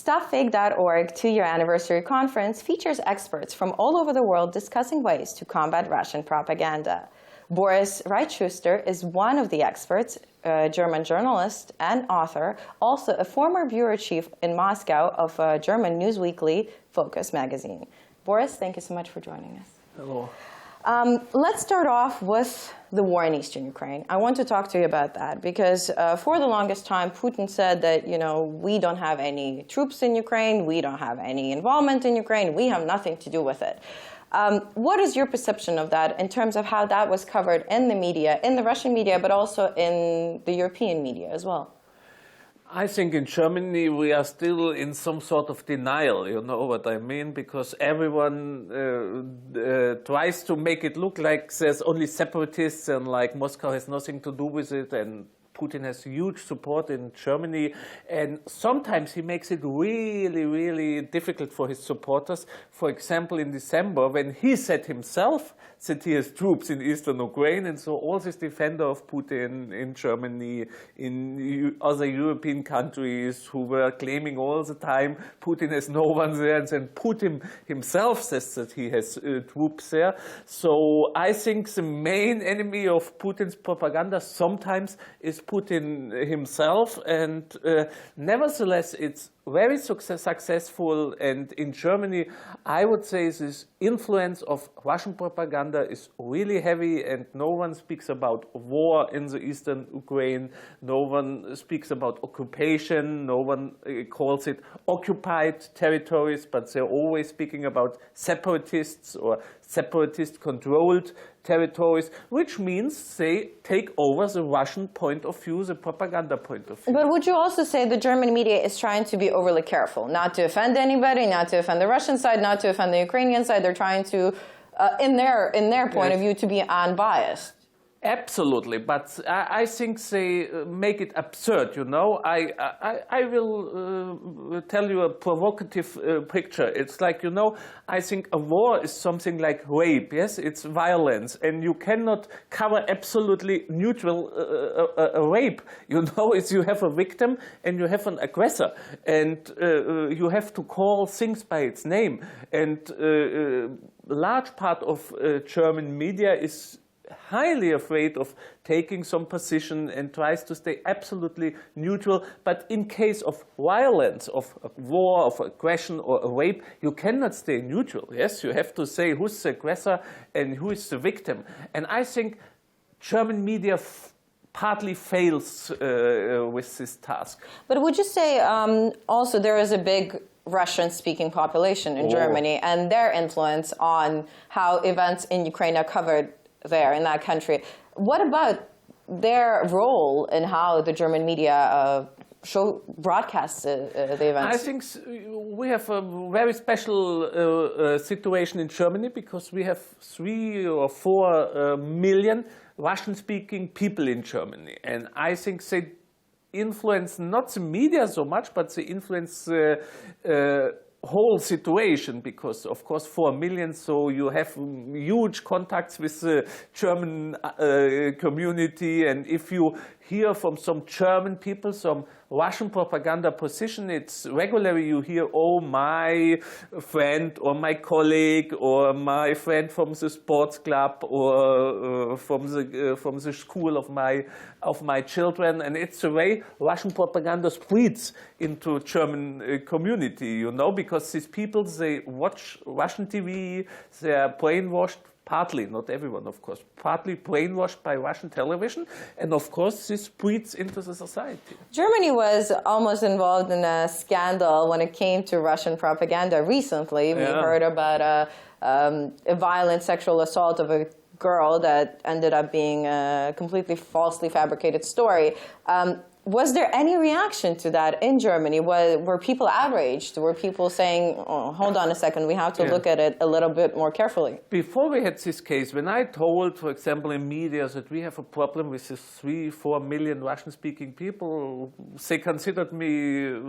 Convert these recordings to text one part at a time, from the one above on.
StopFake.org two-year anniversary conference features experts from all over the world discussing ways to combat Russian propaganda. Boris Reitschuster is one of the experts, a German journalist and author, also a former bureau chief in Moscow of a German news weekly, Focus magazine. Boris, thank you so much for joining us. Hello. Let's start off with the war in eastern Ukraine. I want to talk to you about that because for the longest time, Putin said that, we don't have any troops in Ukraine, we don't have any involvement in Ukraine, we have nothing to do with it. What is your perception of that in terms of how that was covered in the media, in the Russian media, but also in the European media as well? I think in Germany we are still in some sort of denial, you know what I mean? Because everyone tries to make it look like there's only separatists and like Moscow has nothing to do with it, and Putin has huge support in Germany, and sometimes he makes it really, really difficult for his supporters. For example, in December, when he said himself that he has troops in eastern Ukraine, and so all this defender of Putin in Germany, in other European countries who were claiming all the time Putin has no one there, and then Putin himself says that he has troops there. So I think the main enemy of Putin's propaganda sometimes is Putin himself, and nevertheless it's very successful, and in Germany I would say this influence of Russian propaganda is really heavy, and no one speaks about war in the eastern Ukraine, no one speaks about occupation, no one calls it occupied territories, but they're always speaking about separatists or separatist-controlled territories, which means they take over the Russian point of view, the propaganda point of view. But would you also say the German media is trying to be overly careful, not to offend anybody, not to offend the Russian side, not to offend the Ukrainian side? They're trying to, in their point of view, to be unbiased. Absolutely, but I think they make it absurd, you know. I will tell you a provocative picture. It's like, I think a war is something like rape, yes? It's violence, and you cannot cover absolutely neutral a rape. It's you have a victim and you have an aggressor, and you have to call things by its name. And a large part of German media is highly afraid of taking some position and tries to stay absolutely neutral. But in case of violence, of war, of aggression or a rape, you cannot stay neutral. Yes, you have to say who's the aggressor and who is the victim. And I think German media partly fails with this task. But would you say also there is a big Russian-speaking population in Germany, and their influence on how events in Ukraine are covered there in that country? What about their role in how the German media broadcasts the events? I think we have a very special situation in Germany because we have 3 or 4 million Russian-speaking people in Germany, and I think they influence not the media so much, but they influence whole situation, because of course 4 million, so you have huge contacts with the German community, and if you hear from some German people some Russian propaganda position, it's regularly you hear, oh, my friend or my colleague or my friend from the sports club or from the school of my children, and it's the way Russian propaganda spreads into German community, because these people, they watch Russian TV, they are brainwashed. Partly, not everyone, of course, partly brainwashed by Russian television, and of course this spreads into the society. Germany was almost involved in a scandal when it came to Russian propaganda recently. We heard about a violent sexual assault of a girl that ended up being a completely falsely fabricated story. Was there any reaction to that in Germany? Were people outraged? Were people saying, oh, hold on a second, we have to look at it a little bit more carefully? Before we had this case, when I told, for example, in media that we have a problem with these 3-4 million Russian-speaking people, they considered me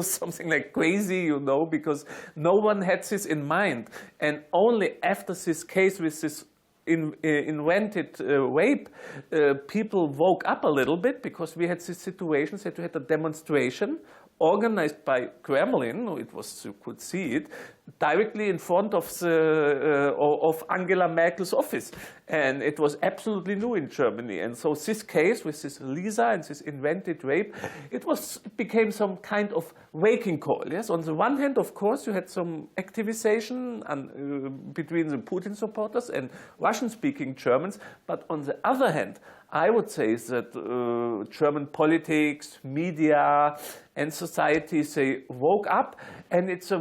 something like crazy, because no one had this in mind. And only after this case with this invented rape, people woke up a little bit, because we had this situation that we had a demonstration organized by Kremlin. It was, you could see it, directly in front of Angela Merkel's office. And it was absolutely new in Germany. And so this case with this Lisa and this invented rape, it became some kind of waking call. Yes, on the one hand, of course, you had some activization between the Putin supporters and Russian-speaking Germans. But on the other hand, I would say that German politics, media, and society, they woke up, and it's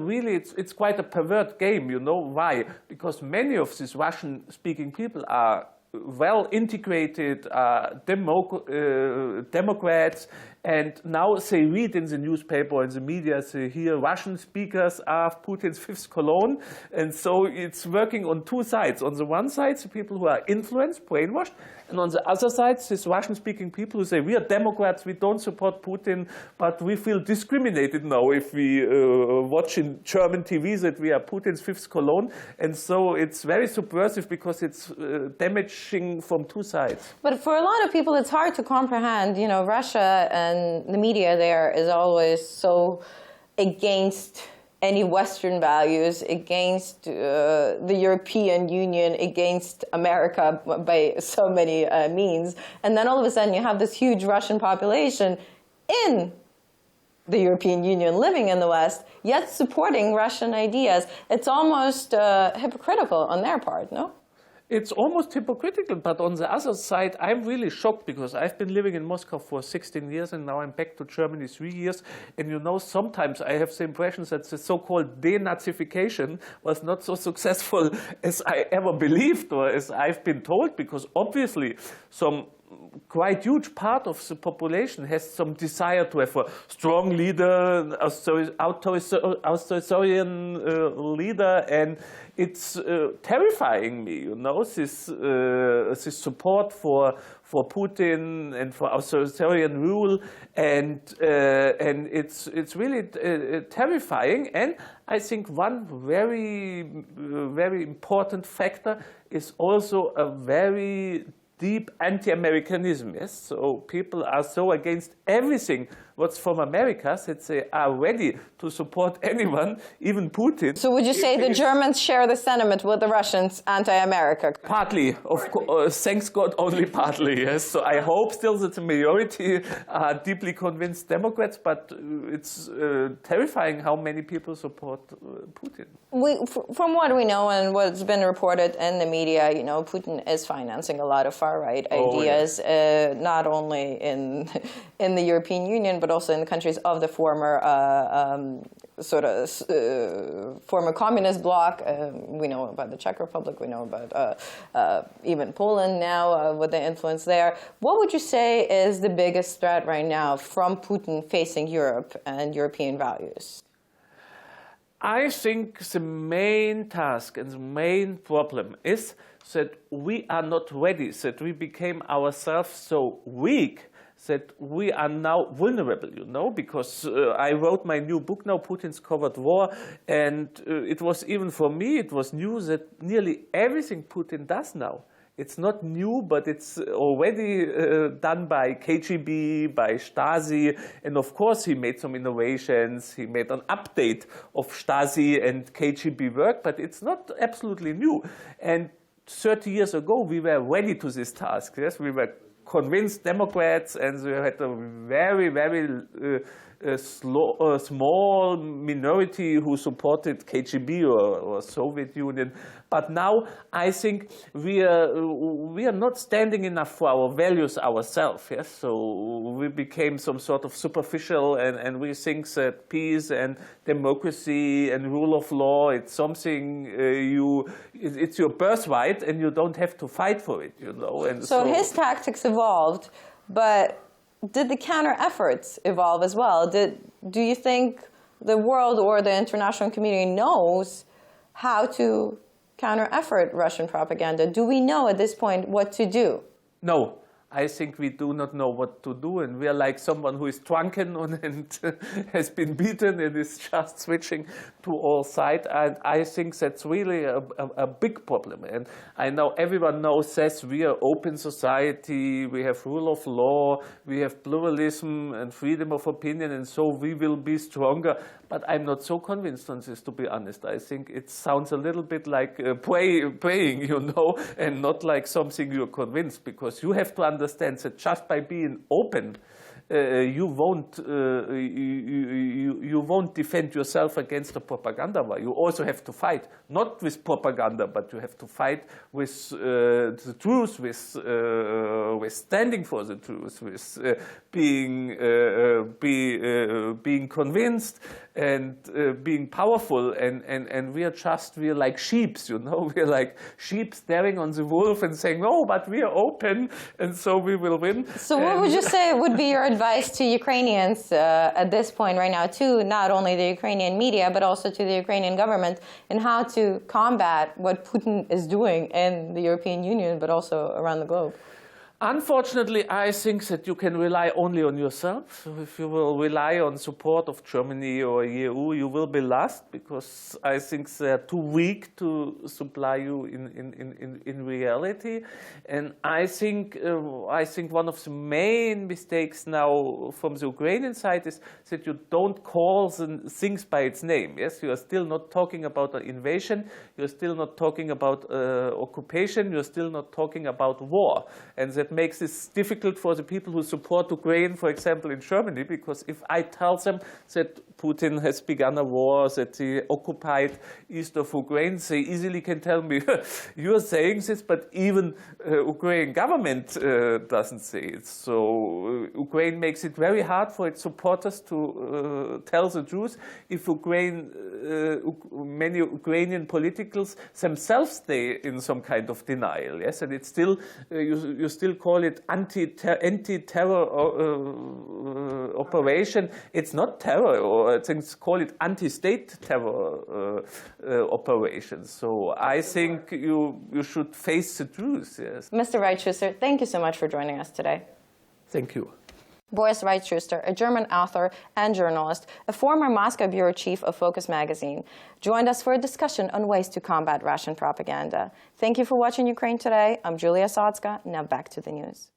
quite a pervert game. You know why? Because many of these Russian-speaking people are well integrated, Democrats, and now they read in the newspaper or in the media, they hear Russian speakers are Putin's fifth colonne, and so it's working on two sides. On the one side, the people who are influenced, brainwashed, and on the other side, these Russian-speaking people who say, we are Democrats, we don't support Putin, but we feel discriminated now if we watch in German TV that we are Putin's fifth colonne. And so it's very subversive because it's damaging from two sides. But for a lot of people, it's hard to comprehend. You know, Russia and the media there is always so against any Western values, against the European Union, against America by so many means. And then all of a sudden you have this huge Russian population in the European Union living in the West, yet supporting Russian ideas. It's almost hypocritical on their part, no? It's almost hypocritical, but on the other side, I'm really shocked because I've been living in Moscow for 16 years and now I'm back to Germany 3 years. And you know, sometimes I have the impression that the so-called denazification was not so successful as I ever believed or as I've been told, because obviously some quite huge part of the population has some desire to have a strong leader, authoritarian leader, and it's terrifying me, you know, this support for Putin and for authoritarian rule, and it's really terrifying. And I think one very important factor is also a very deep anti-Americanism, yes? So people are so against everything what's from America that they are ready to support anyone, even Putin. So would you say the Germans share the sentiment with the Russians anti-America? Partly, of course, thanks God, only partly, yes. So I hope still that the majority are deeply convinced Democrats, but it's terrifying how many people support Putin. From what we know and what's been reported in the media, you know, Putin is financing a lot of far-right ideas, not only in the European Union, but also in the countries of the former former communist bloc. We know about the Czech Republic. We know about even Poland now with the influence there. What would you say is the biggest threat right now from Putin facing Europe and European values? I think the main task and the main problem is that we are not ready, that we became ourselves so weak that we are now vulnerable, you know, because I wrote my new book now, Putin's Covert War, and it was even for me, it was new that nearly everything Putin does now, it's not new, but it's already done by KGB, by Stasi, and of course he made some innovations, he made an update of Stasi and KGB work, but it's not absolutely new. And 30 years ago, we were ready to this task, yes, we were convinced Democrats, and we had a very small minority who supported KGB or Soviet Union. But now I think we are not standing enough for our values ourselves. Yes, so we became some sort of superficial, and we think that peace and democracy and rule of law, it's something it's your birthright, and you don't have to fight for it, you know. And so his tactics evolved, but did the counter-efforts evolve as well? Do you think the world or the international community knows how to counter-effort Russian propaganda? Do we know at this point what to do? No, I think we do not know what to do, and we are like someone who is drunken and has been beaten and is just switching to all sides. And I think that's really a big problem. And I know everyone says we are open society, we have rule of law, we have pluralism and freedom of opinion, and so we will be stronger. But I'm not so convinced on this, to be honest. I think it sounds a little bit like praying, and not like something you're convinced, because you have to understand that just by being open, you won't defend yourself against the propaganda war. You also have to fight, not with propaganda, but you have to fight with the truth, with standing for the truth, with being convinced and being powerful. And we are like sheep, We're like sheep staring on the wolf and saying, no, but we are open, and so we will win. So what would you say would be your advice to Ukrainians at this point right now, to not only the Ukrainian media, but also to the Ukrainian government, in how to combat what Putin is doing in the European Union, but also around the globe? Unfortunately, I think that you can rely only on yourself. So if you will rely on support of Germany or EU, you will be lost, because I think they are too weak to supply you in reality. And I think one of the main mistakes now from the Ukrainian side is that you don't call things by its name. Yes, you are still not talking about an invasion. You are still not talking about occupation. You are still not talking about war, and that makes it difficult for the people who support Ukraine, for example, in Germany, because if I tell them that Putin has begun a war, that he occupied east of Ukraine, they easily can tell me, you are saying this, but even Ukrainian government doesn't say it. So Ukraine makes it very hard for its supporters to tell the truth. If many Ukrainian politicals themselves stay in some kind of denial, yes, and it's still, you still call it anti-terror operation. It's not terror, or things call it anti-state terror operation. So I think you should face the truth. Yes. Mr. Reitschuster, thank you so much for joining us today. Thank you. Boris Reitschuster, a German author and journalist, a former Moscow bureau chief of Focus magazine, joined us for a discussion on ways to combat Russian propaganda. Thank you for watching Ukraine Today. I'm Julia Sotska. Now back to the news.